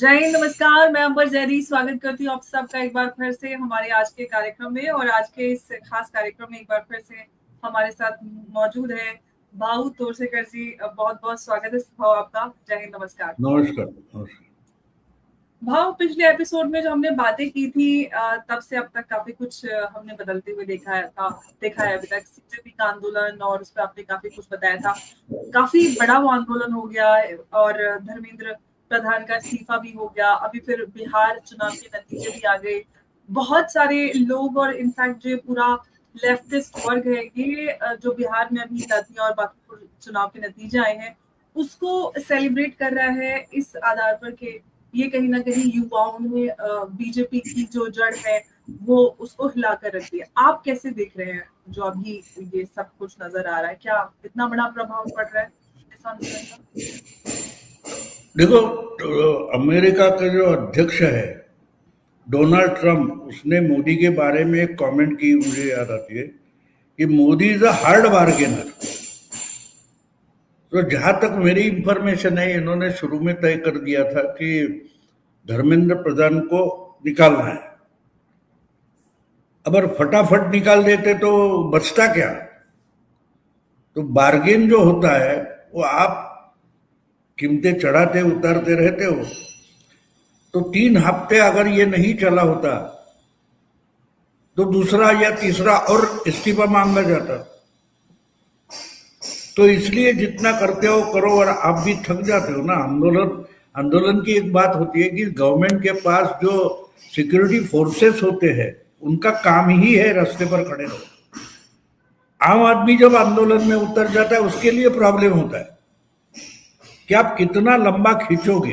जय हिंद, नमस्कार। मैं अंबर जैदी स्वागत करती हूँ आप सबका एक बार फिर से हमारे आज के कार्यक्रम में। और आज के इस खास कार्यक्रम में एक बार फिर से हमारे साथ मौजूद है भाऊ तोरसेकर जी। बहुत बहुत स्वागत है भाऊ आपका। जय हिंद, नमस्कार। नमस्कार। नमस्कार भाऊ, पिछले एपिसोड में जो हमने बातें की थी तब से अब तक काफी कुछ हमने बदलते हुए देखा है अभी तक सीजेपी का आंदोलन, और उस पर आपने काफी कुछ बताया था। काफी बड़ा वो आंदोलन हो गया और धर्मेंद्र प्रधान का इस्तीफा भी हो गया। अभी फिर बिहार चुनाव के नतीजे भी आ गए। बहुत सारे लोग और इनफैक्ट जो पूरा लेफ्टिस्ट वर्ग है ये जो बिहार में अभी नदियां और बाकी चुनाव के नतीजे आए हैं उसको सेलिब्रेट कर रहा है इस आधार पर कि ये कहीं ना कहीं युवाओं ने बीजेपी की जो जड़ है वो उसको हिला कर रख दिया। आप कैसे देख रहे हैं जो अभी ये सब कुछ नजर आ रहा है? क्या इतना बड़ा प्रभाव पड़ रहा है इस आंदोलन का? देखो, तो अमेरिका का जो अध्यक्ष है डोनाल्ड ट्रंप, उसने मोदी के बारे में एक कमेंट की, मुझे याद आती है कि Modi is a hard bargainer. तो जहां तक मेरी इंफॉर्मेशन है, इन्होंने शुरू में तय कर दिया था कि धर्मेंद्र प्रधान को निकालना है। अगर फटाफट निकाल देते तो बचता क्या? तो बार्गेन जो होता है वो आप कीमतें चढ़ाते उतारते रहते हो। तो 3 हफ्ते अगर ये नहीं चला होता तो दूसरा या तीसरा और इस्तीफा मांगा जाता। तो इसलिए जितना करते हो करो, और आप भी थक जाते हो ना। आंदोलन की एक बात होती है कि गवर्नमेंट के पास जो सिक्योरिटी फोर्सेस होते हैं उनका काम ही है रास्ते पर खड़े रहो। आम आदमी जब आंदोलन में उतर जाता है उसके लिए प्रॉब्लम होता है कि आप कितना लंबा खींचोगे,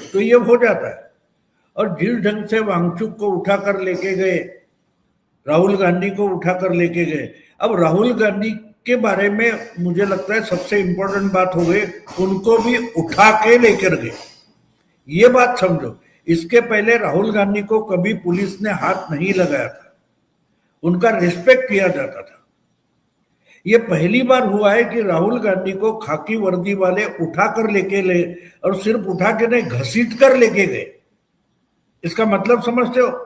तो ये हो जाता है। और जिस ढंग से वांगचुक को उठाकर लेके गए, राहुल गांधी को उठाकर लेके गए। अब राहुल गांधी के बारे में मुझे लगता है सबसे इंपॉर्टेंट बात हो गई, उनको भी उठा के लेकर गए। ये बात समझो, इसके पहले राहुल गांधी को कभी पुलिस ने हाथ नहीं लगाया था, उनका रिस्पेक्ट किया जाता था। ये पहली बार हुआ है कि राहुल गांधी को खाकी वर्दी वाले उठाकर लेके ले, और सिर्फ उठा के नहीं, घसीट कर लेके गए। इसका मतलब समझते हो?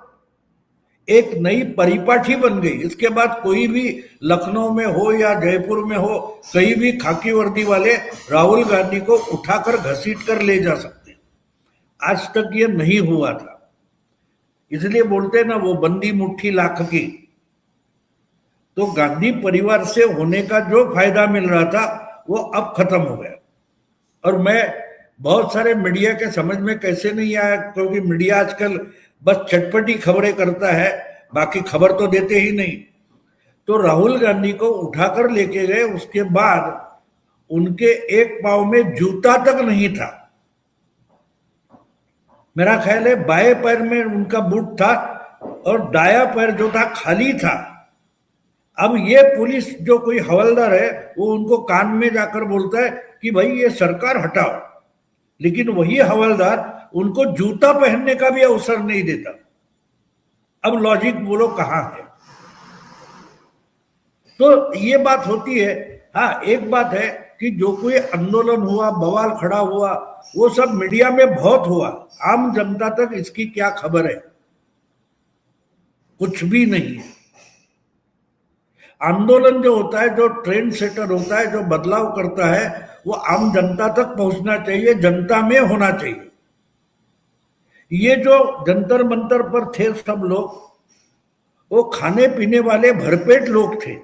एक नई परिपाठी बन गई। इसके बाद कोई भी लखनऊ में हो या जयपुर में हो, कहीं भी खाकी वर्दी वाले राहुल गांधी को उठाकर घसीट कर ले जा सकते। आज तक ये नहीं हुआ था। इसलिए बोलते हैं ना, वो बंदी मुट्ठी लाख की। तो गांधी परिवार से होने का जो फायदा मिल रहा था वो अब खत्म हो गया। और मैं बहुत सारे मीडिया के समझ में कैसे नहीं आया, क्योंकि मीडिया आजकल बस चटपटी खबरें करता है, बाकी खबर तो देते ही नहीं। तो राहुल गांधी को उठाकर लेके गए, उसके बाद उनके एक पांव में जूता तक नहीं था। मेरा ख्याल है बाएं पैर में उनका बूट था और दाया पैर जो था खाली था। अब ये पुलिस जो कोई हवलदार है वो उनको कान में जाकर बोलता है कि भाई ये सरकार हटाओ, लेकिन वही हवलदार उनको जूता पहनने का भी अवसर नहीं देता। अब लॉजिक बोलो कहां है? तो ये बात होती है। हाँ, एक बात है कि जो कोई आंदोलन हुआ, बवाल खड़ा हुआ, वो सब मीडिया में बहुत हुआ। आम जनता तक इसकी क्या खबर है? कुछ भी नहीं है। आंदोलन जो होता है, जो ट्रेंड सेटर होता है, जो बदलाव करता है, वो आम जनता तक पहुंचना चाहिए, जनता में होना चाहिए। ये जो जंतर मंतर पर थे सब लोग, वो खाने पीने वाले भरपेट लोग थे।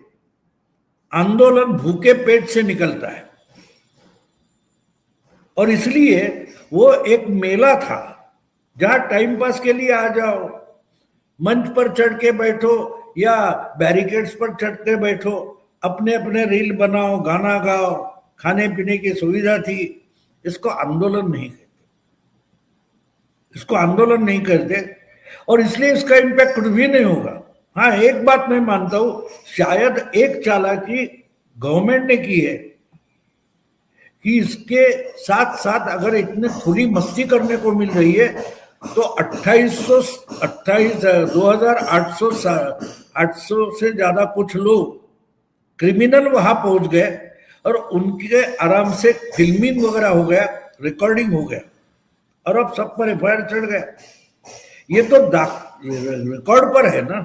आंदोलन भूखे पेट से निकलता है, और इसलिए वो एक मेला था जहां टाइम पास के लिए आ जाओ, मंच पर चढ़ के बैठो या बैरिकेड्स पर चढ़ के बैठो, अपने अपने रील बनाओ, गाना गाओ, खाने पीने की सुविधा थी। इसको आंदोलन नहीं कहते, इसको आंदोलन नहीं करते, और इसलिए इसका इम्पैक्ट कुछ भी नहीं होगा। हाँ, एक बात मैं मानता हूं, शायद एक चालाकी गवर्नमेंट ने की है कि इसके साथ साथ अगर इतने खुली मस्ती करने को मिल रही है तो 2800 से ज्यादा कुछ लोग क्रिमिनल वहां पहुंच गए, और उनके आराम से फिल्मिंग वगैरह हो गया, रिकॉर्डिंग हो गया। और अब सब पर एफआईआर चढ़ गया। ये तो रिकॉर्ड पर है ना।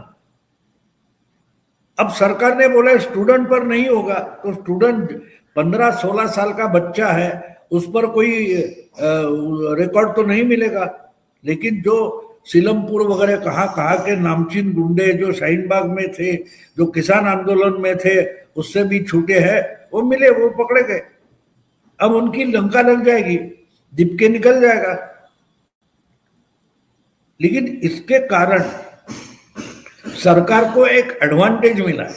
अब सरकार ने बोला स्टूडेंट पर नहीं होगा, तो स्टूडेंट 15-16 साल का बच्चा है, उस पर कोई रिकॉर्ड तो नहीं मिलेगा। लेकिन जो सीलमपुर वगैरह कहाँ के नामचीन गुंडे जो शाहीन बाग में थे, जो किसान आंदोलन में थे, उससे भी छूटे हैं, वो मिले, वो पकड़े गए। अब उनकी लंका लग जाएगी, दिपके निकल जाएगा। लेकिन इसके कारण सरकार को एक एडवांटेज मिला है।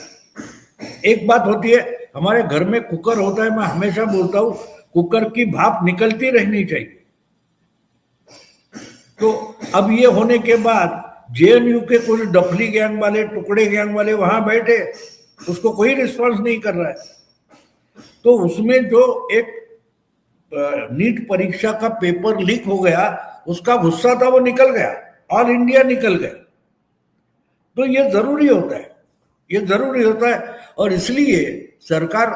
एक बात होती है, हमारे घर में कुकर होता है, मैं हमेशा बोलता हूं कुकर की भाप निकलती रहनी चाहिए। तो अब ये होने के बाद जेएनयू के कुछ डफली गैंग वाले, टुकड़े गैंग वाले वहां बैठे, उसको कोई रिस्पांस नहीं कर रहा है। तो उसमें जो एक नीट परीक्षा का पेपर लीक हो गया, उसका गुस्सा था, वो निकल गया, ऑल इंडिया निकल गया। तो ये जरूरी होता है, ये जरूरी होता है। और इसलिए सरकार,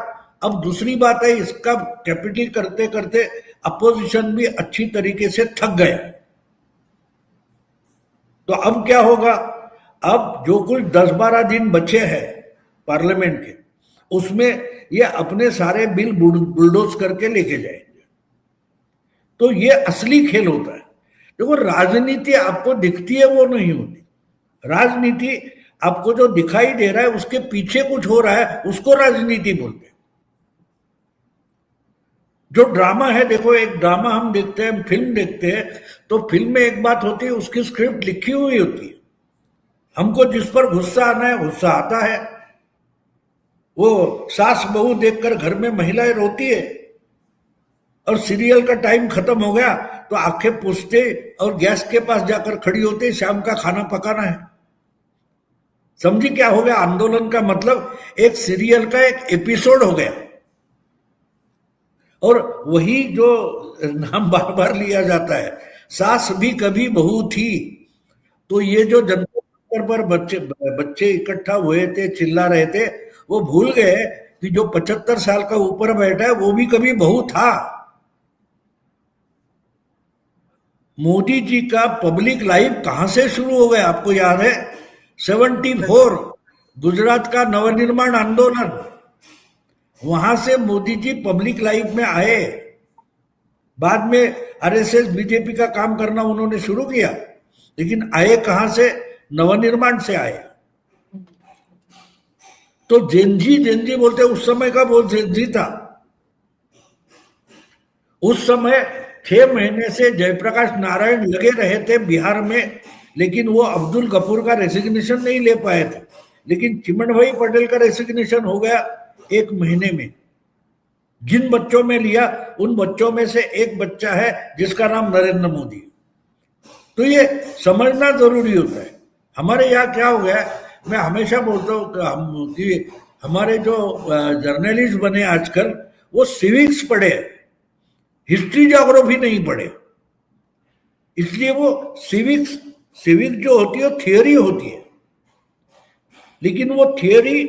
अब दूसरी बात है, इसका कैपिटल करते करते अपोजिशन भी अच्छी तरीके से थक गया। तो अब क्या होगा, अब जो कुछ 10-12 दिन बचे हैं पार्लियामेंट के, उसमें ये अपने सारे बिल बुलडोज करके लेके जाएंगे। तो ये असली खेल होता है। देखो, राजनीति आपको दिखती है वो नहीं होती। राजनीति आपको जो दिखाई दे रहा है, उसके पीछे कुछ हो रहा है, उसको राजनीति बोलते हैं। जो ड्रामा है, देखो एक ड्रामा हम देखते हैं, फिल्म देखते हैं, तो फिल्म में एक बात होती है, उसकी स्क्रिप्ट लिखी हुई होती है। हमको जिस पर गुस्सा आना है, गुस्सा आता है। वो सास बहू देखकर घर में महिलाएं रोती है, और सीरियल का टाइम खत्म हो गया तो आंखें पूछते और गैस के पास जाकर खड़ी होते, शाम का खाना पकाना है। समझी क्या हो गया? आंदोलन का मतलब एक सीरियल का एक एपिसोड हो गया। और वही जो नाम बार बार लिया जाता है, सास भी कभी बहू थी। तो ये जो जनता पर बच्चे इकट्ठा हुए थे, चिल्ला रहे थे, वो भूल गए कि जो 75 साल का ऊपर बैठा है वो भी कभी बहू था। मोदी जी का पब्लिक लाइफ कहां से शुरू हो गया, आपको याद है? 74 गुजरात का नवनिर्माण आंदोलन, वहां से मोदी जी पब्लिक लाइफ में आए। बाद में आरएसएस बीजेपी का काम करना उन्होंने शुरू किया, लेकिन आए कहां से? नवनिर्माण से आए। तो जेनजी बोलते, उस समय का वो जेनजी था। उस समय 6 महीने से जयप्रकाश नारायण लगे रहे थे बिहार में, लेकिन वो अब्दुल गफूर का रेसिग्नेशन नहीं ले पाए थे। लेकिन चिमन भाई पटेल का रेसिग्नेशन हो गया 1 महीने में। जिन बच्चों में लिया, उन बच्चों में से एक बच्चा है जिसका नाम नरेंद्र मोदी। तो ये समझना जरूरी होता है। हमारे यहाँ क्या हो गया, मैं हमेशा बोलता हूँ कि हमारे जो जर्नलिस्ट बने आजकल, वो सिविक्स पढ़े, हिस्ट्री ज्योग्राफी नहीं पढ़े। इसलिए वो सिविक जो होती है थियोरी होती है, लेकिन वो थियोरी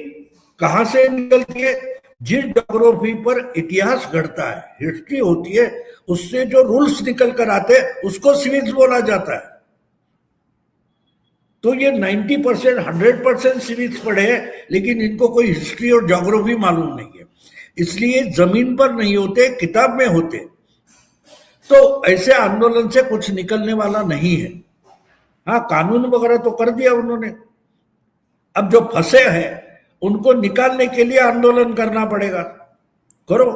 कहां से निकलती है? जिस ज्योग्राफी पर इतिहास घड़ता है, हिस्ट्री होती है, उससे जो रूल्स निकल कर आते हैं उसको सिविक्स बोला जाता है। तो ये 90% 100% सिविक्स पढ़े हैं, लेकिन इनको कोई हिस्ट्री और ज्योग्राफी मालूम नहीं है। इसलिए जमीन पर नहीं होते, किताब में होते। तो ऐसे आंदोलन से कुछ निकलने वाला नहीं है। हाँ, कानून वगैरह तो कर दिया उन्होंने, अब जो फंसे हैं उनको निकालने के लिए आंदोलन करना पड़ेगा। करो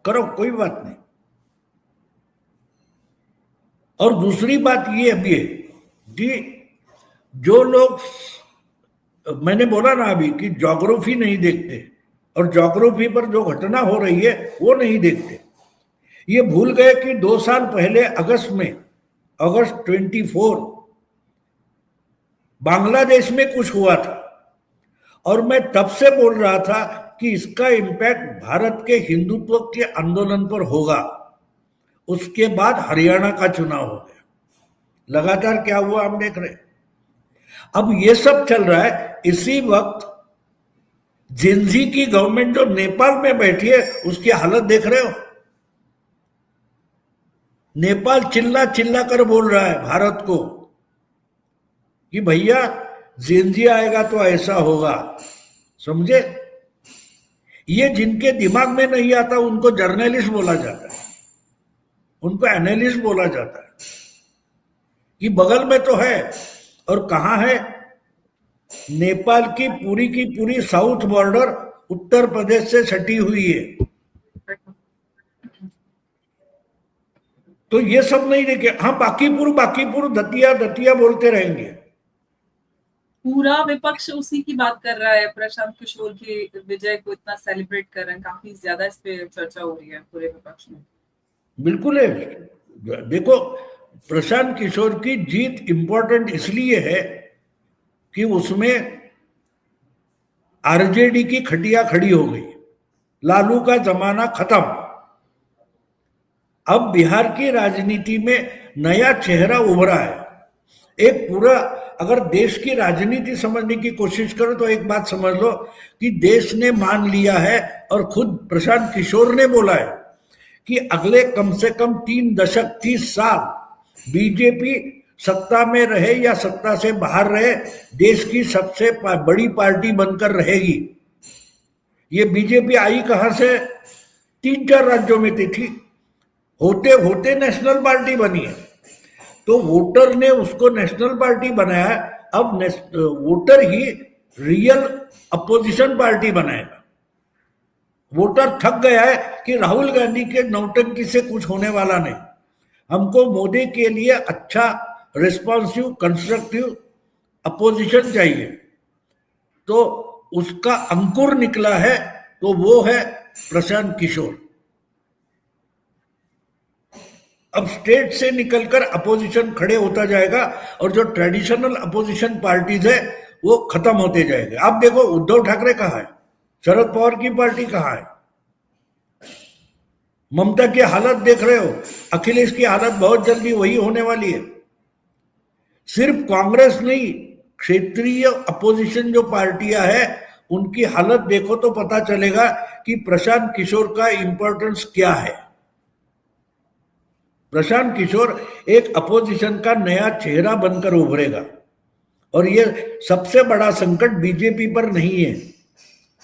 करो, कोई बात नहीं। और दूसरी बात ये भी है कि जो लोग, मैंने बोला ना अभी कि ज्योग्राफी नहीं देखते, और ज्योग्राफी पर जो घटना हो रही है वो नहीं देखते। ये भूल गए कि 2 साल पहले अगस्त 24 बांग्लादेश में कुछ हुआ था, और मैं तब से बोल रहा था कि इसका इम्पैक्ट भारत के हिंदुत्व के आंदोलन पर होगा। उसके बाद हरियाणा का चुनाव हो गया, लगातार क्या हुआ हम देख रहे। अब ये सब चल रहा है, इसी वक्त जेनजी की गवर्नमेंट जो नेपाल में बैठी है, उसकी हालत देख रहे हो। नेपाल चिल्ला चिल्ला कर बोल रहा है भारत को कि भैया जेनजी आएगा तो ऐसा होगा, समझे? ये जिनके दिमाग में नहीं आता उनको जर्नलिस्ट बोला जाता है, उनको एनालिस्ट बोला जाता है कि बगल में तो है। और कहां है? नेपाल की पूरी साउथ बॉर्डर उत्तर प्रदेश से सटी हुई है। तो ये सब नहीं देखे। हाँ, बाकीपुर दतिया दतिया बोलते रहेंगे। पूरा विपक्ष उसी की बात कर रहा है, प्रशांत किशोर की विजय को इतना सेलिब्रेट कर रहे हैं, काफी ज्यादा इस पे चर्चा हो रही है पूरे विपक्ष में। बिल्कुल है। देखो, प्रशांत किशोर की जीत इंपॉर्टेंट इसलिए है कि उसमें आरजेडी की खटिया खड़ी हो गई, लालू का जमाना खत्म। अब बिहार की राजनीति में नया चेहरा उभरा है। एक पूरा, अगर देश की राजनीति समझने की कोशिश करो तो एक बात समझ लो कि देश ने मान लिया है और खुद प्रशांत किशोर ने बोला है कि अगले कम से कम 3 दशक 30 साल बीजेपी सत्ता में रहे या सत्ता से बाहर रहे, देश की सबसे बड़ी पार्टी बनकर रहेगी। ये बीजेपी आई कहां से? 3-4 राज्यों में थी, होते होते नेशनल पार्टी बनी है। तो वोटर ने उसको नेशनल पार्टी बनाया। अब वोटर ही रियल अपोजिशन पार्टी बनाएगा। वोटर थक गया है कि राहुल गांधी के नौटंकी से कुछ होने वाला नहीं, हमको मोदी के लिए अच्छा रिस्पॉन्सिव कंस्ट्रक्टिव अपोजिशन चाहिए। तो उसका अंकुर निकला है, तो वो है प्रशांत किशोर। अब स्टेट से निकलकर अपोजिशन खड़े होता जाएगा और जो ट्रेडिशनल अपोजिशन पार्टीज है वो खत्म होते जाएंगे। आप देखो, उद्धव ठाकरे कहाँ है, शरद पवार की पार्टी कहाँ है, ममता की हालत देख रहे हो, अखिलेश की हालत बहुत जल्दी वही होने वाली है। सिर्फ कांग्रेस नहीं, क्षेत्रीय अपोजिशन जो पार्टियां हैं उनकी हालत देखो तो पता चलेगा कि प्रशांत किशोर का इंपॉर्टेंस क्या है। प्रशांत किशोर एक अपोजिशन का नया चेहरा बनकर उभरेगा। और ये सबसे बड़ा संकट बीजेपी पर नहीं है,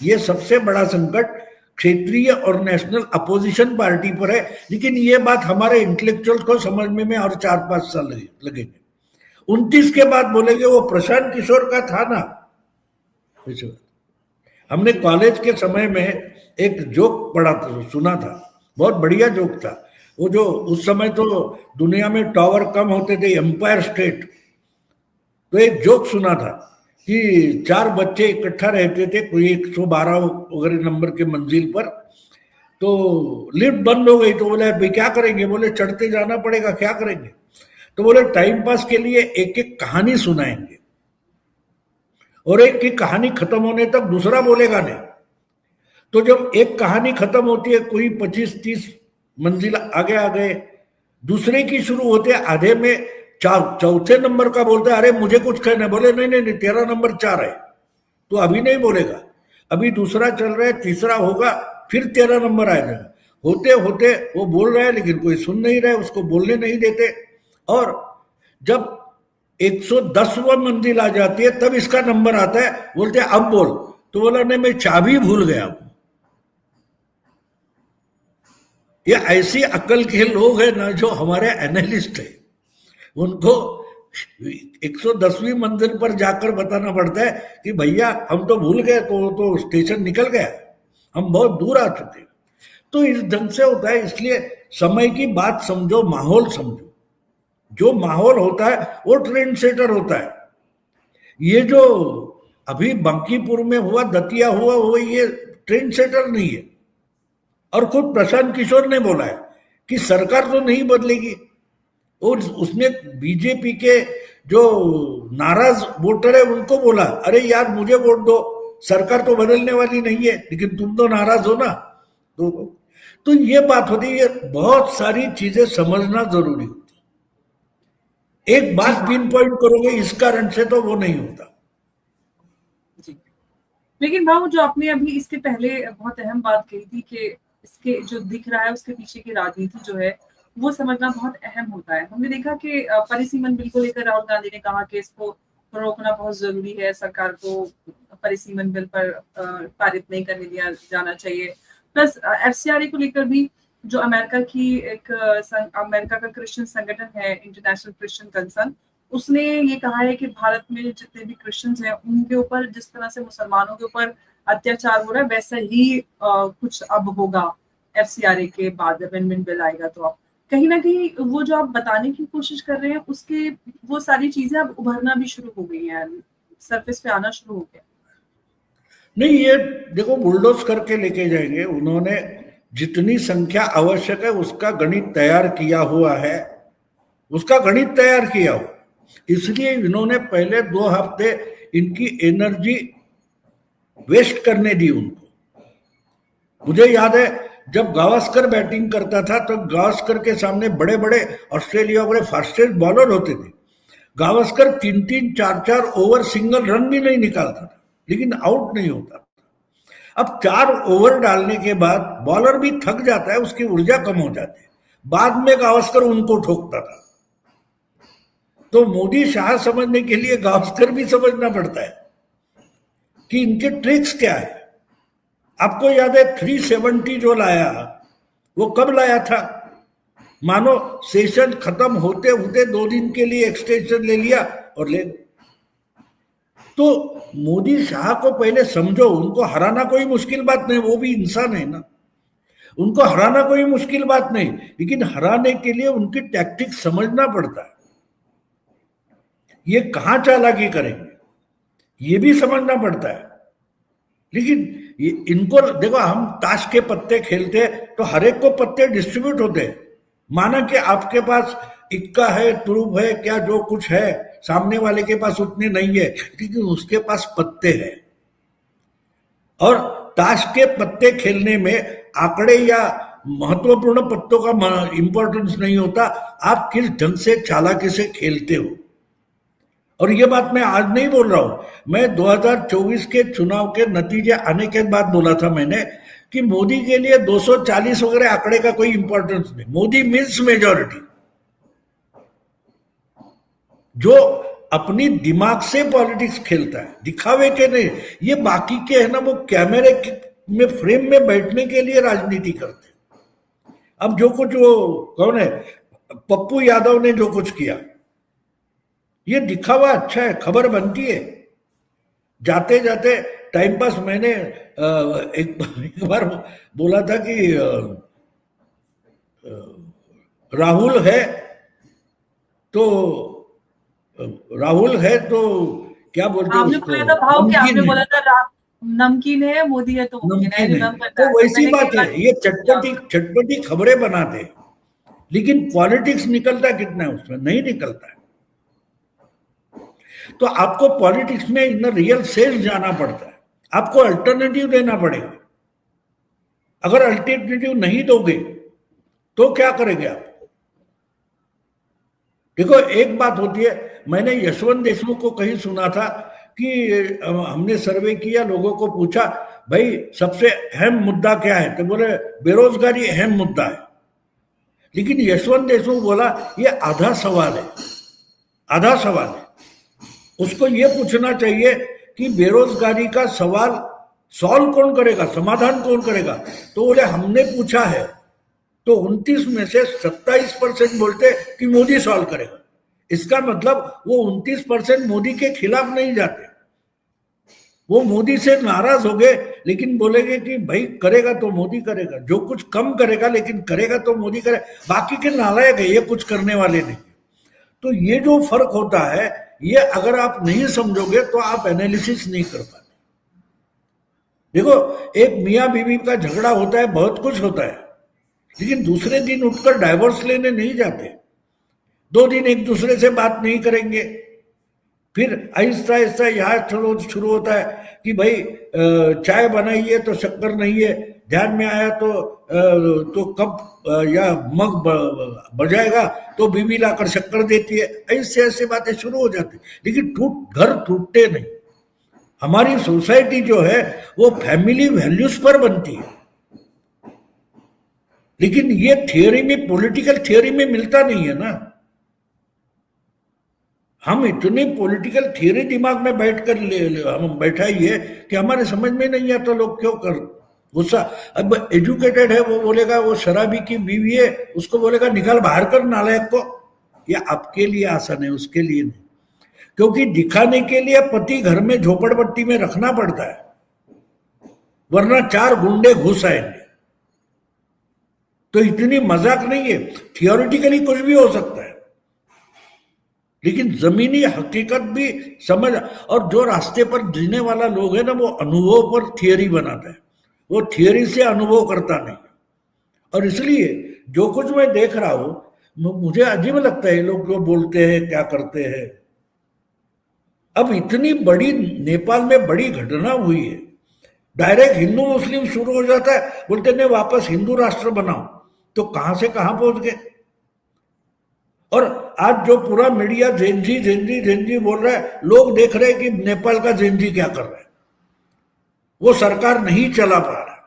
ये सबसे बड़ा संकट क्षेत्रीय और नेशनल अपोजिशन पार्टी पर है। लेकिन ये बात हमारे इंटेलेक्चुअल को समझने में और 4-5 साल लगेंगे। 29 के बाद बोलेंगे वो प्रशांत किशोर का था ना। हमने कॉलेज के समय में एक जोक पढ़ा था, सुना था, बहुत बढ़िया जोक था वो। जो उस समय तो दुनिया में टावर कम होते थे, एम्पायर स्टेट। तो एक जोक सुना था कि 4 बच्चे इकट्ठा रहते थे कोई 112 वगैरह नंबर के मंजिल पर। तो लिफ्ट बंद हो गई, तो बोले भाई क्या करेंगे? बोले चढ़ते जाना पड़ेगा, क्या करेंगे? तो बोले टाइम पास के लिए एक एक कहानी सुनाएंगे, और एक की कहानी खत्म होने तक दूसरा बोलेगा नहीं। तो जब एक कहानी खत्म होती है, कोई 25-30 मंजिल आगे आ गए, दूसरे की शुरू होते हैं, आधे में चौथे नंबर का बोलते हैं अरे मुझे कुछ कहना। बोले नहीं नहीं नहीं, तेरा नंबर 4 है, तो अभी नहीं बोलेगा, अभी दूसरा चल रहा है, तीसरा होगा, फिर तेरा नंबर आ जाएगा। होते होते वो बोल रहा है लेकिन कोई सुन नहीं रहा है, उसको बोलने नहीं देते। और जब 110वां मंजिल आ जाती है तब इसका नंबर आता है, बोलते हैं अब बोल। तो बोला नहीं मैं चाबी भूल गया हूं। ये ऐसी अकल के लोग हैं ना जो हमारे एनालिस्ट है, उनको 110वीं मंजिल पर जाकर बताना पड़ता है कि भैया हम तो भूल गए, तो स्टेशन निकल गया, हम बहुत दूर आ चुके हैं। तो इस ढंग से होता है। इसलिए समय की बात समझो, माहौल समझो। जो माहौल होता है वो ट्रेंड सेटर होता है। ये जो अभी बंकीपुर में हुआ, दतिया हुआ, वो ये ट्रेंड सेटर नहीं है। और खुद प्रशांत किशोर ने बोला है कि सरकार तो नहीं बदलेगी। और उसने बीजेपी के जो नाराज वोटर है उनको बोला अरे यार मुझे वोट दो, सरकार तो बदलने वाली नहीं है, लेकिन तुम तो नाराज हो ना। तो ये बात होती है, बहुत सारी चीजें समझना जरूरी होती है। एक बात पिन पॉइंट करोगे इस कारण से तो वो नहीं होता। लेकिन भाव जो आपने अभी इसके पहले बहुत अहम बात कही थी कि इसके जो दिख रहा है उसके पीछे की राजनीति जो है वो समझना बहुत अहम होता है। हमने देखा कि परिसीमन बिल को लेकर राहुल गांधी ने कहा कि इसको रोकना बहुत जरूरी है, सरकार को परिसीमन बिल पर पारित नहीं करने दिया जाना चाहिए। प्लस एफसीआरए को लेकर भी जो अमेरिका की एक अमेरिका का क्रिश्चियन संगठन है, इंटरनेशनल क्रिश्चियन कंसर्न, उसने ये कहा है कि भारत में जितने भी क्रिश्चियंस हैं उनके ऊपर जिस तरह से मुसलमानों के ऊपर अत्याचार हो रहा है वैसा ही कुछ अब होगा एफसीआरए के बाद अमेंडमेंट बिल आएगा। तो आप कहीं ना कहीं वो जो आप बताने की कोशिश कर रहे हैं उसके वो सारी चीजें अब उभरना भी शुरू हो गई हैं, सरफेस पे आना शुरू हो गया। नहीं, ये देखो बुलडोज करके लेके जाएंगे। उन्होंने जितनी संख्या आवश्यक है उसका गणित तैयार किया हुआ है, उसका गणित तैयार किया हुआ, इसलिए इन्होंने पहले 2 हफ्ते इनकी एनर्जी वेस्ट करने दी उनको। मुझे याद है जब गावस्कर बैटिंग करता था तो गावस्कर के सामने बड़े बड़े ऑस्ट्रेलिया के फास्टेस्ट बॉलर होते थे। गावस्कर 3-3, 4-4 ओवर सिंगल रन भी नहीं निकालता था, लेकिन आउट नहीं होता। अब 4 ओवर डालने के बाद बॉलर भी थक जाता है, उसकी ऊर्जा कम हो जाती है, बाद में गावस्कर उनको ठोकता था। तो मोदी शाह समझने के लिए गावस्कर भी समझना पड़ता है कि इनके ट्रिक्स क्या है। आपको याद है 370 जो लाया वो कब लाया था? मानो सेशन खत्म होते होते 2 दिन के लिए एक्सटेंशन ले लिया और ले। तो मोदी शाह को पहले समझो, उनको हराना कोई मुश्किल बात नहीं, वो भी इंसान है ना, उनको हराना कोई मुश्किल बात नहीं, लेकिन हराने के लिए उनकी टैक्टिक समझना पड़ता है। ये कहां चालाकी करेंगे ये भी समझना पड़ता है। लेकिन इनको देखो, हम ताश के पत्ते खेलते हैं तो हर एक को पत्ते डिस्ट्रीब्यूट होते हैं। माना कि आपके पास इक्का है, तुरुप है, क्या जो कुछ है, सामने वाले के पास उतने नहीं है, लेकिन उसके पास पत्ते हैं। और ताश के पत्ते खेलने में आंकड़े या महत्वपूर्ण पत्तों का इंपॉर्टेंस नहीं होता, आप किस ढंग से चालाकी से खेलते हो। और ये बात मैं आज नहीं बोल रहा हूं, मैं 2024 के चुनाव के नतीजे आने के बाद बोला था मैंने कि मोदी के लिए 240 वगैरह आंकड़े का कोई इंपॉर्टेंस नहीं। Modi means majority. जो अपनी दिमाग से पॉलिटिक्स खेलता है, दिखावे के नहीं। ये बाकी के है ना, वो कैमरे में फ्रेम में बैठने के लिए राजनीति करते हैं। अब जो कुछ वो कौन है, पप्पू यादव ने जो कुछ किया, ये दिखावा अच्छा है, खबर बनती है। जाते जाते टाइम पास मैंने एक बार बोला था कि राहुल है तो क्या बोलते हैं उसको, आपने बोला था नमकीन है, मोदी है तो नमकीन है। तो वैसी बात है, ये चटपटी खबरें बनाते हैं, लेकिन पॉलिटिक्स निकलता कितना है उसमें? नहीं निकलता है। तो आपको पॉलिटिक्स में इन रियल सेंस जाना पड़ता है, आपको अल्टरनेटिव देना पड़ेगा। अगर अल्टरनेटिव नहीं दोगे तो क्या करेंगे आप? देखो, एक बात होती है, मैंने यशवंत देशमुख को कहीं सुना था कि हमने सर्वे किया, लोगों को पूछा भाई सबसे अहम मुद्दा क्या है, तो बोले बेरोजगारी अहम मुद्दा है। लेकिन यशवंत देशमुख बोला ये आधा सवाल है, आधा सवाल है। उसको ये पूछना चाहिए कि बेरोजगारी का सवाल सॉल्व कौन करेगा, समाधान कौन करेगा? तो बोले हमने पूछा है तो 29 में से 27% बोलते कि मोदी सॉल्व करेगा। इसका मतलब वो 29% मोदी के खिलाफ नहीं जाते, वो मोदी से नाराज हो गए, लेकिन बोलेंगे कि भाई करेगा तो मोदी करेगा, जो कुछ कम करेगा लेकिन करेगा तो मोदी करेगा, बाकी के नालायक है, ये कुछ करने वाले नहीं। तो ये जो फर्क होता है, ये अगर आप नहीं समझोगे तो आप एनालिसिस नहीं कर पाते। देखो, एक मियाँ बीवी का झगड़ा होता है, बहुत कुछ होता है, लेकिन दूसरे दिन उठकर डाइवोर्स लेने नहीं जाते। 2 दिन एक दूसरे से बात नहीं करेंगे, फिर आहिस्ता आहिस्ता यहाँ शुरू होता है कि भाई चाय बनाइए तो शक्कर नहीं है, ध्यान में आया तो कप या मग बजाएगा तो बीवी लाकर शक्कर देती है। ऐसे ऐसे बातें शुरू हो जाती, लेकिन घर टूटते नहीं। हमारी सोसाइटी जो है वो फैमिली वैल्यूज पर बनती है, लेकिन ये थियोरी में, पॉलिटिकल थियोरी में मिलता नहीं है ना। हम इतनी पॉलिटिकल थियोरी दिमाग में बैठकर हम बैठाई है कि हमारे समझ में नहीं आता लोग क्यों कर गुस्सा। अब एजुकेटेड है वो बोलेगा वो शराबी की बीवी है, उसको बोलेगा निकाल बाहर कर नालायक को। ये आपके लिए आसान है, उसके लिए नहीं, क्योंकि दिखाने के लिए पति घर में झोपड़पट्टी में रखना पड़ता है, वरना 4 गुंडे घुस आएंगे। तो इतनी मजाक नहीं है, थियोरिटिकली कुछ भी हो सकता है, लेकिन जमीनी हकीकत भी समझ। और जो रास्ते पर जीने वाला लोग है ना, वो अनुभव पर थियोरी बनाता है, वो थियोरी से अनुभव करता नहीं। और इसलिए जो कुछ मैं देख रहा हूं मुझे अजीब लगता है, लोग जो बोलते हैं क्या करते हैं। अब इतनी बड़ी नेपाल में बड़ी घटना हुई है, डायरेक्ट हिंदू मुस्लिम शुरू हो जाता है, बोलते नहीं वापस हिंदू राष्ट्र बनाओ। तो कहां से कहां पहुंच गए। और आज जो पूरा मीडिया जेनजी जेनजी जेनजी बोल रहा है, लोग देख रहे हैं कि नेपाल का जेनजी क्या कर रहा है, वो सरकार नहीं चला पा रहा।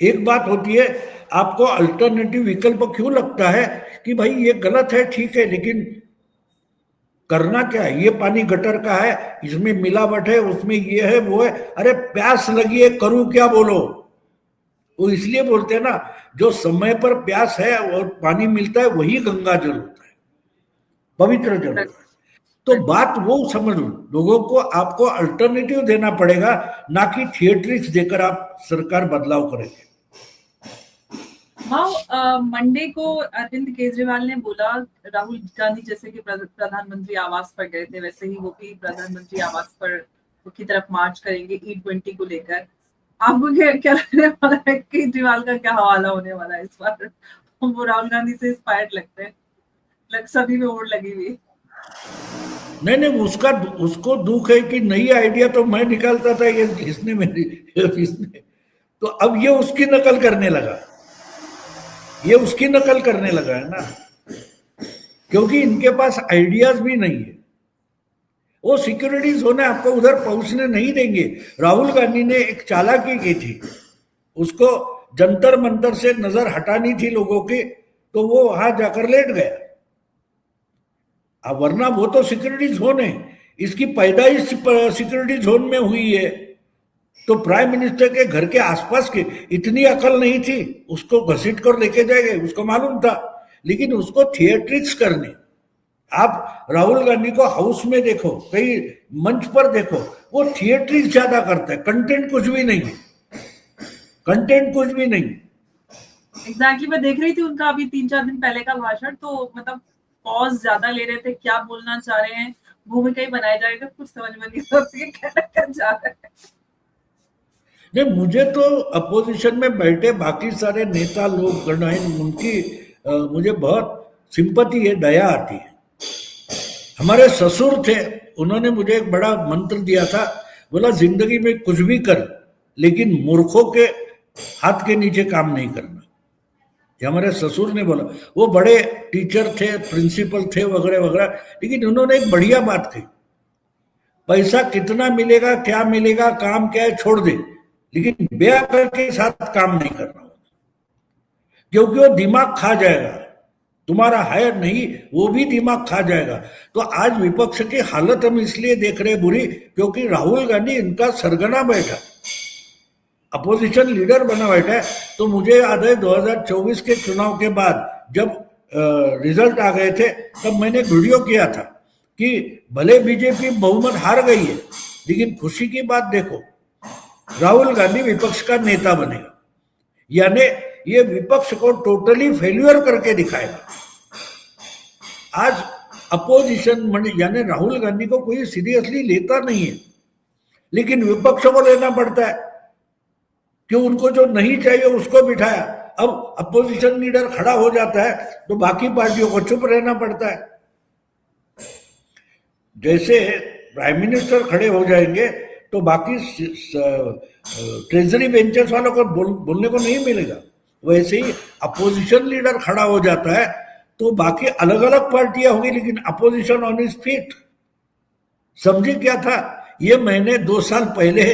एक बात होती है, आपको अल्टरनेटिव विकल्प क्यों लगता है कि भाई ये गलत है, ठीक है, लेकिन करना क्या है। ये पानी गटर का है, इसमें मिलावट है, उसमें ये है वो है। अरे प्यास लगी है, करूं क्या बोलो। वो इसलिए बोलते हैं ना, जो समय पर प्यास है और पानी मिलता है वही गंगा जल होता है, पवित्र जल होता है। तो बात वो समझ लो, लोगों को आपको अल्टरनेटिव देना पड़ेगा, ना कि थिएट्रिक्स देकर आप सरकार बदलाव करेंगे। मंडे को अरविंद केजरीवाल ने बोला, राहुल गांधी जैसे कि प्रधानमंत्री आवास पर गए थे, वैसे ही वो भी प्रधानमंत्री आवास पर की तरफ मार्च करेंगे E20 को लेकर। आपको क्या लगने वाला है, केजरीवाल का क्या हवाला होने वाला है इस बार? वो राहुल गांधी से इंस्पायर्ड लगते हैं, सभी में वोट लगी हुई। नहीं, उसको दुख है कि नई आइडिया तो मैं निकालता था, ये इसने तो अब ये उसकी नकल करने लगा, ये उसकी नकल करने लगा है ना, क्योंकि इनके पास आइडियाज भी नहीं है। वो सिक्योरिटी जोन है, आपको उधर पहुंचने नहीं देंगे। राहुल गांधी ने एक चालाकी की थी, उसको जंतर मंतर से नजर हटानी थी लोगों की, तो वो वहां जाकर लेट गया। अब वरना वो तो सिक्योरिटी जोन है, इसकी पैदाइश सिक्योरिटी जोन में हुई है। तो प्राइम मिनिस्टर के घर के आसपास के इतनी अकल नहीं थी, उसको घसीट कर लेके जाएंगे, उसको मालूम था। लेकिन उसको थिएट्रिक्स करने, आप राहुल गांधी को हाउस में देखो, कहीं मंच पर देखो, वो थिएट्रिक्स ज्यादा करता है, कंटेंट कुछ भी नहीं, कंटेंट कुछ भी नहीं। एग्जैक्टली मैं देख रही थी उनका अभी 3-4 दिन पहले का भाषण, तो मतलब पॉज ज्यादा ले रहे थे, क्या बोलना चाह रहे हैं, भूमिका ही बनाया जाएगा, कुछ समझ में नहीं क्या जा रहा है। नहीं, मुझे तो अपोजिशन में बैठे बाकी सारे नेता लोग गणमान्य उनकी मुझे बहुत सिंपैथी है, दया आती है। हमारे ससुर थे, उन्होंने मुझे एक बड़ा मंत्र दिया था, बोला जिंदगी में कुछ भी कर, लेकिन मूर्खों के हाथ के नीचे काम नहीं करना। ये हमारे ससुर ने बोला। वो बड़े टीचर थे, प्रिंसिपल थे वगैरह वगैरह, लेकिन उन्होंने एक बढ़िया बात कही, पैसा कितना मिलेगा, क्या मिलेगा, काम क्या है छोड़ दे, लेकिन बेअक्ल के साथ काम नहीं करना, क्योंकि वो दिमाग खा जाएगा, तुम्हारा है नहीं, वो भी दिमाग खा जाएगा। तो आज विपक्ष की हालत हम इसलिए देख रहे बुरी, क्योंकि राहुल गांधी इनका सरगना बैठा, अपोजिशन लीडर बना बैठा है। तो मुझे याद है 2024 के चुनाव के बाद जब रिजल्ट आ गए थे, तब मैंने वीडियो किया था कि भले बीजेपी बहुमत हार गई है, लेकिन खुशी की बात देखो, राहुल गांधी विपक्ष का नेता बनेगा, यानी ये विपक्ष को टोटली फेल्यूर करके दिखाएगा। आज अपोजिशन यानी राहुल गांधी को कोई सीरियसली लेता नहीं है, लेकिन विपक्ष को लेना पड़ता है, क्यों, उनको जो नहीं चाहिए उसको बिठाया। अब अपोजिशन लीडर खड़ा हो जाता है तो बाकी पार्टियों को चुप रहना पड़ता है। जैसे प्राइम मिनिस्टर खड़े हो जाएंगे तो बाकी ट्रेजरी बेंचेस वालों को बोलने को नहीं मिलेगा, वैसे ही अपोजिशन लीडर खड़ा हो जाता है तो बाकी अलग अलग पार्टियां होगी, लेकिन अपोजिशन ऑन हिज फीट। समझे क्या था ये? मैंने 2 साल पहले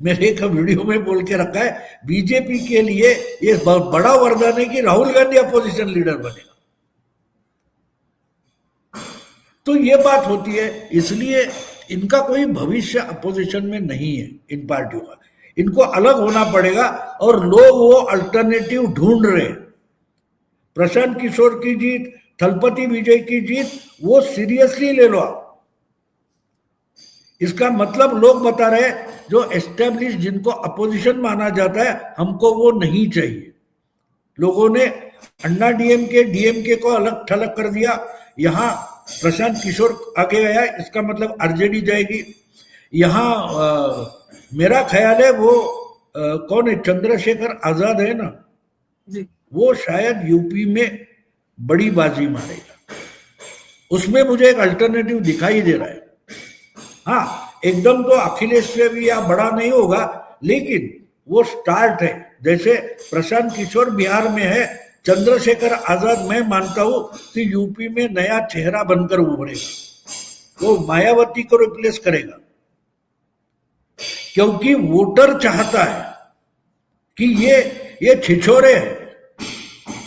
मेरे एक वीडियो में बोल के रखा है, बीजेपी के लिए ये बड़ा वरदान है कि राहुल गांधी अपोजिशन लीडर बनेगा। तो ये बात होती है, इसलिए इनका कोई भविष्य अपोजिशन में नहीं है इन पार्टियों का। इनको अलग होना पड़ेगा और लोग वो अल्टरनेटिव ढूंढ रहे हैं। प्रशांत किशोर की जीत, थलपति विजय की जीत, वो सीरियसली ले लो आप। इसका मतलब लोग बता रहे जो एस्टेब्लिश, जिनको अपोजिशन माना जाता है, हमको वो नहीं चाहिए। लोगों ने अन्ना डीएमके डीएमके को अलग थलग कर दिया। यहां प्रशांत किशोर आगे गया, इसका मतलब आरजेडी जाएगी। यहां मेरा ख्याल है वो कौन है, चंद्रशेखर आजाद है ना जी, वो शायद यूपी में बड़ी बाजी मारेगा। उसमें मुझे एक अल्टरनेटिव दिखाई दे रहा है। हाँ, एकदम तो अखिलेश से भी या बड़ा नहीं होगा, लेकिन वो स्टार्ट है। जैसे प्रशांत किशोर बिहार में है, चंद्रशेखर आजाद मैं मानता हूं कि यूपी में नया चेहरा बनकर उभरेगा। वो मायावती को रिप्लेस करेगा, क्योंकि वोटर चाहता है कि ये छिछोरे हैं,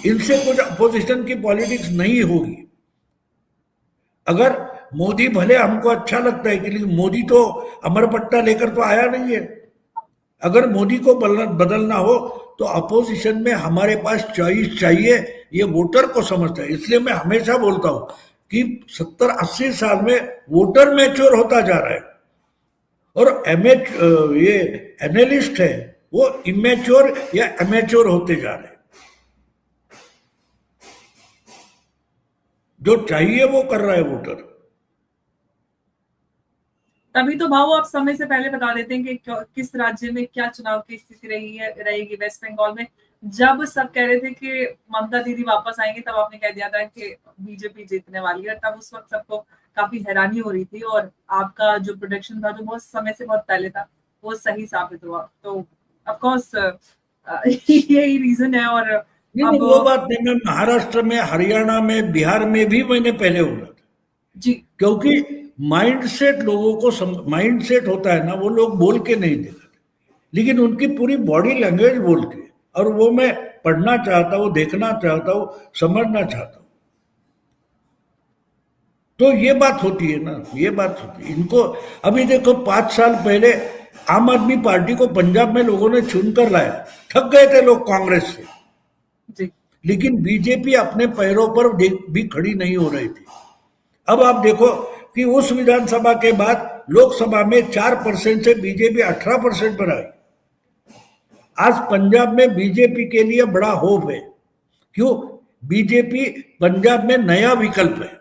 इनसे कुछ अपोजिशन की पॉलिटिक्स नहीं होगी। अगर मोदी, भले हमको अच्छा लगता है कि, लेकिन मोदी तो अमरपट्टा लेकर तो आया नहीं है। अगर मोदी को बदलना हो तो अपोजिशन में हमारे पास चॉइस चाहिए, ये वोटर को समझता है। इसलिए मैं हमेशा बोलता हूं कि 70-80 साल में वोटर मैच्योर होता जा रहा है, और ये एनालिस्ट है वो इमेच्योर या एमेच्योर होते जा रहे हैं। जो चाहिए वो कर रहा है वोटर। तभी तो भाव आप समय से पहले बता देते हैं कि किस राज्य में क्या चुनाव की स्थिति रहेगी। वेस्ट बंगाल में जब सब कह रहे थे कि ममता दीदी वापस आएंगे, तब आपने कह दिया था कि बीजेपी जीतने वाली है। तब उस वक्त सबको काफी हैरानी हो रही थी, और आपका जो प्रोडिक्शन था जो बहुत समय से बहुत पहले था, वो सही साबित हुआ। तो ऑफ कोर्स यही रीजन है। और अब वो बात नहीं, मैं महाराष्ट्र में, हरियाणा में, बिहार में भी मैंने पहले बोला था जी, क्योंकि माइंडसेट लोगों को माइंडसेट होता है ना, वो लोग बोल के नहीं दिखाते, लेकिन उनकी पूरी बॉडी लैंग्वेज बोलती है, और वो मैं पढ़ना चाहता हूँ, देखना चाहता हूँ, समझना चाहता हूँ। तो ये बात होती है ना, ये बात होती है इनको। अभी देखो 5 साल पहले आम आदमी पार्टी को पंजाब में लोगों ने चुनकर लाया, थक गए थे लोग कांग्रेस से जी। लेकिन बीजेपी अपने पैरों पर भी खड़ी नहीं हो रही थी। अब आप देखो कि उस विधानसभा के बाद लोकसभा में 4% से बीजेपी 18% पर आई। आज पंजाब में बीजेपी के लिए बड़ा होप है। क्यों? बीजेपी पंजाब में नया विकल्प है।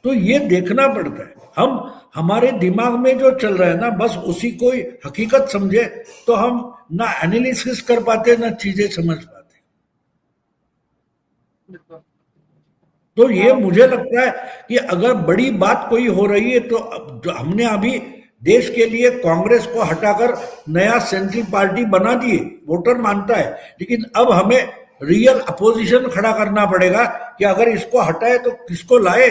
तो ये देखना पड़ता है। हम हमारे दिमाग में जो चल रहा है ना, बस उसी को ही हकीकत समझे तो हम ना एनालिसिस कर पाते, ना चीजें समझ पाते। तो ये मुझे लगता है कि अगर बड़ी बात कोई हो रही है तो हमने अभी देश के लिए कांग्रेस को हटाकर नया सेंट्रल पार्टी बना दिए, वोटर मानता है, लेकिन अब हमें रियल अपोजिशन खड़ा करना पड़ेगा कि अगर इसको हटाए तो किसको लाए।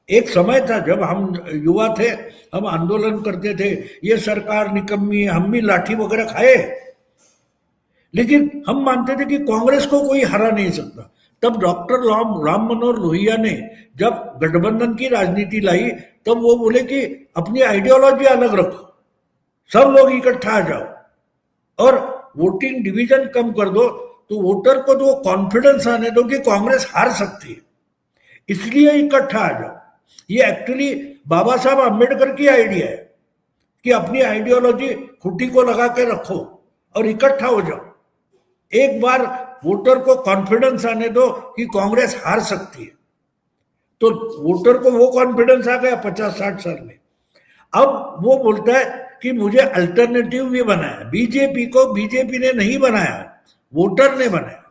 एक समय था जब हम युवा थे, हम आंदोलन करते थे, ये सरकार निकम्मी, हम भी लाठी वगैरह खाए, लेकिन हम मानते थे कि कांग्रेस को कोई हरा नहीं सकता। तब डॉक्टर राम मनोहर लोहिया ने जब गठबंधन की राजनीति लाई, तब वो बोले कि अपनी आइडियोलॉजी अलग रखो, सब लोग इकट्ठा आ जाओ और वोटिंग डिवीजन कम कर दो, तो वोटर को तो कॉन्फिडेंस आने दो कि कांग्रेस हार सकती है, इसलिए इकट्ठा आ जाओ। ये एक्चुअली बाबा साहब अम्बेडकर की आइडिया है कि अपनी आइडियोलॉजी खुटी को लगा के रखो और इकट्ठा हो जाओ। एक बार वोटर को कॉन्फिडेंस आने दो कि कांग्रेस हार सकती है, तो वोटर को वो कॉन्फिडेंस आ गया 50-60 साल में। अब वो बोलता है कि मुझे अल्टरनेटिव भी बनाया। बीजेपी को बीजेपी ने नहीं बनाया, वोटर ने बनाया।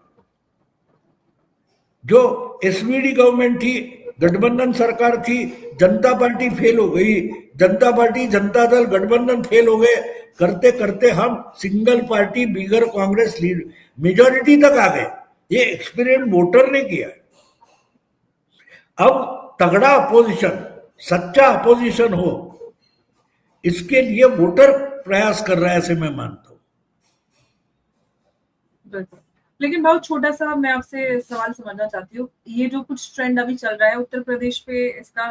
जो एसपीडी गवर्नमेंट थी, गठबंधन सरकार थी, जनता पार्टी फेल हो गई, जनता पार्टी जनता दल गठबंधन फेल हो गए, करते करते हम सिंगल पार्टी बिगर कांग्रेस लीड मेजॉरिटी तक आ गए। ये एक्सपीरियंस वोटर ने किया। अब तगड़ा अपोजिशन, सच्चा अपोजिशन हो, इसके लिए वोटर प्रयास कर रहा है, ऐसे मैं मानता हूँ। बिल्कुल। लेकिन बहुत छोटा सा मैं आपसे सवाल समझना चाहती हूँ, ये जो कुछ ट्रेंड अभी चल रहा है उत्तर प्रदेश पे, इसका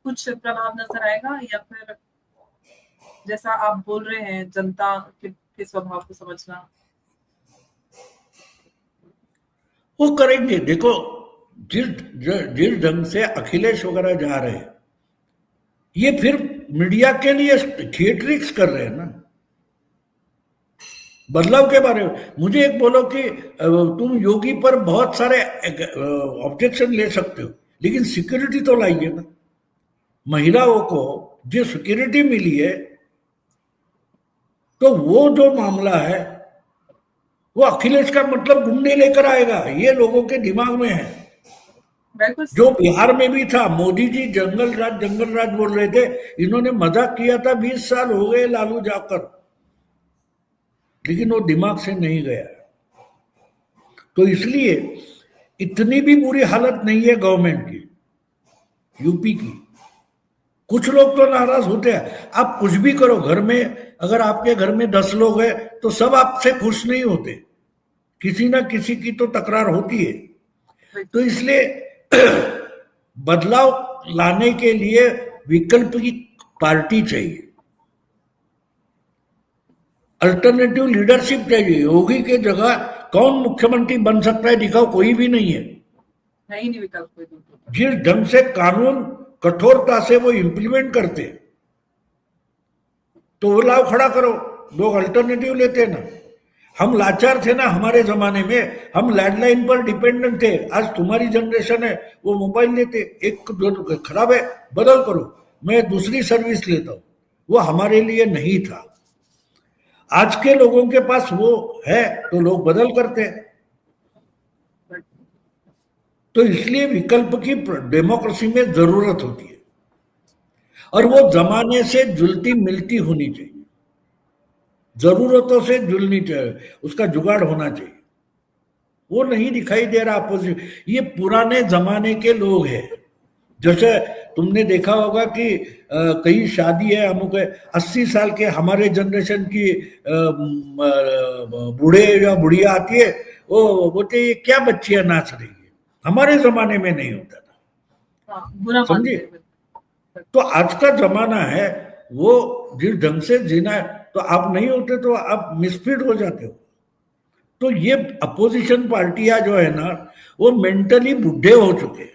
कुछ प्रभाव नजर आएगा, या फिर जैसा आप बोल रहे हैं जनता के स्वभाव को समझना? वो करेंगे। देखो, जिस जिस ढंग से अखिलेश वगैरह जा रहे हैं, ये फिर मीडिया के लिए थिएट्रिक्स कर रहे हैं ना। बदलाव के बारे में मुझे एक बोलो कि तुम योगी पर बहुत सारे ऑब्जेक्शन ले सकते हो, लेकिन सिक्योरिटी तो लाइए ना। महिलाओं को जो सिक्योरिटी मिली है, तो वो जो मामला है वो अखिलेश का मतलब गुंडे लेकर आएगा, ये लोगों के दिमाग में है। जो बिहार में भी था, मोदी जी जंगल राज बोल रहे थे, इन्होंने मजाक किया था, 20 साल हो गए लालू जाकर, लेकिन वो दिमाग से नहीं गया। तो इसलिए इतनी भी बुरी हालत नहीं है गवर्नमेंट की, यूपी की। कुछ लोग तो नाराज होते हैं। आप कुछ भी करो घर में, अगर आपके घर में 10 लोग हैं तो सब आपसे खुश नहीं होते, किसी ना किसी की तो तकरार होती है। तो इसलिए बदलाव लाने के लिए विकल्प की पार्टी चाहिए, अल्टरनेटिव लीडरशिप चाहिए। योगी के जगह कौन मुख्यमंत्री बन सकता है, दिखाओ, कोई भी नहीं है। नहीं विकल्प। जिस ढंग से कानून कठोरता से वो इंप्लीमेंट करते, तो वो लाभ खड़ा करो, लोग अल्टरनेटिव लेते ना। हम लाचार थे ना हमारे जमाने में, हम लैंडलाइन पर डिपेंडेंट थे। आज तुम्हारी जनरेशन है, वो मोबाइल लेते, एक जो खराब है बदल करो, मैं दूसरी सर्विस लेता हूं। वो हमारे लिए नहीं था। आज के लोगों के पास वो है तो लोग बदल करते हैं। तो इसलिए विकल्प की डेमोक्रेसी में जरूरत होती है, और वो जमाने से जुलती मिलती होनी चाहिए, जरूरतों से जुलनी चाहिए, उसका जुगाड़ होना चाहिए। वो नहीं दिखाई दे रहा अपोजिशन। ये पुराने जमाने के लोग हैं। जैसे तुमने देखा होगा कि कई शादी है, अमुक है, 80 साल के हमारे जनरेशन की बूढ़े या बुढ़िया आती है, वो बोलते ये क्या बच्चियां नाच रही है। हमारे जमाने में नहीं होता था, समझे? तो आज का जमाना है, वो जिस ढंग से जीना है, तो आप नहीं होते तो आप मिसफिट हो जाते हो। तो ये अपोजिशन पार्टियां जो है ना, वो मेंटली बुढ़े हो चुके हैं,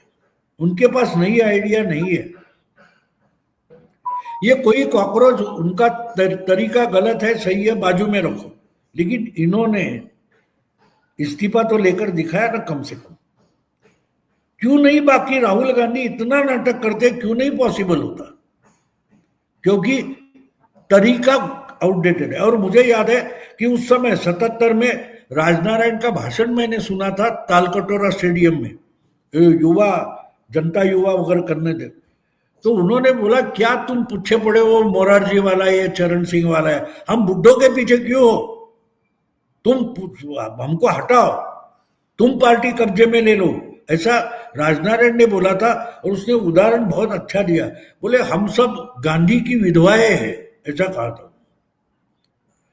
उनके पास नई आइडिया नहीं है। ये कोई कॉकरोच, उनका तरीका गलत है, सही है, बाजू में रखो, लेकिन इन्होंने इस्तीफा तो लेकर दिखाया ना कम से कम। क्यों नहीं बाकी राहुल गांधी इतना नाटक करते, क्यों नहीं पॉसिबल होता? क्योंकि तरीका आउटडेटेड है। और मुझे याद है कि उस समय 77 में राजनारायण का भाषण मैंने सुना था तालकटोरा स्टेडियम में, युवा जनता युवा वगैरह करने थे। तो उन्होंने बोला, क्या तुम पूछे पड़े हो, मोरारजी वाला है, चरण सिंह वाला है, हम बुड्ढों के पीछे क्यों हो? तुम हमको हटाओ, तुम पार्टी कब्जे में ले लो, ऐसा राजनारायण ने बोला था। और उसने उदाहरण बहुत अच्छा दिया, बोले हम सब गांधी की विधवाएं हैं, ऐसा कहा था।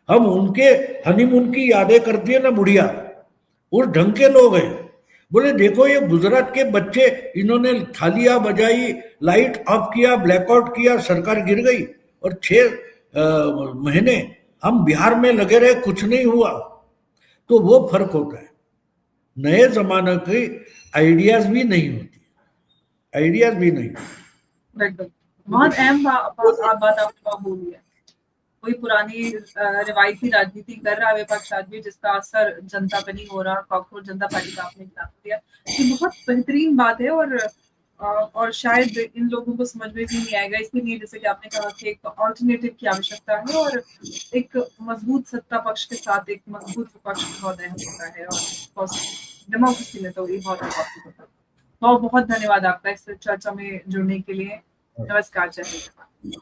हम उनके हनीमून की यादें करती है ना बुढ़िया, उस ढंग के लोग हैं। बोले देखो ये गुजरात के बच्चे, इन्होंने थालियां बजाई, लाइट ऑफ किया, ब्लैकआउट किया, सरकार गिर गई, और 6 महीने हम बिहार में लगे रहे, कुछ नहीं हुआ। तो वो फर्क होता है। नए जमाने की आइडियाज भी नहीं होती, आइडियाज भी नहीं। बहुत अहम बात आपने बोली है। कोई पुरानी रिवायती राजनीति कर रहा है विपक्ष आज भी, जिसका असर जनता पे नहीं हो रहा। कॉकरोच जनता पार्टी का आपने नाम दिया, ये बहुत बेहतरीन बात है, और शायद इन लोगों को समझ में भी नहीं आएगा। इसलिए जैसे कि आपने कहा कि एक ऑल्टरनेटिव की आवश्यकता है, और एक मजबूत सत्ता पक्ष के साथ एक मजबूत विपक्ष बहुत अहम होता है, और डेमोक्रेसी में तो ये बहुत इम्पोर्टेंट होता है। बहुत बहुत धन्यवाद आपका इस चर्चा में जुड़ने के लिए। नमस्कार, जय हिंद।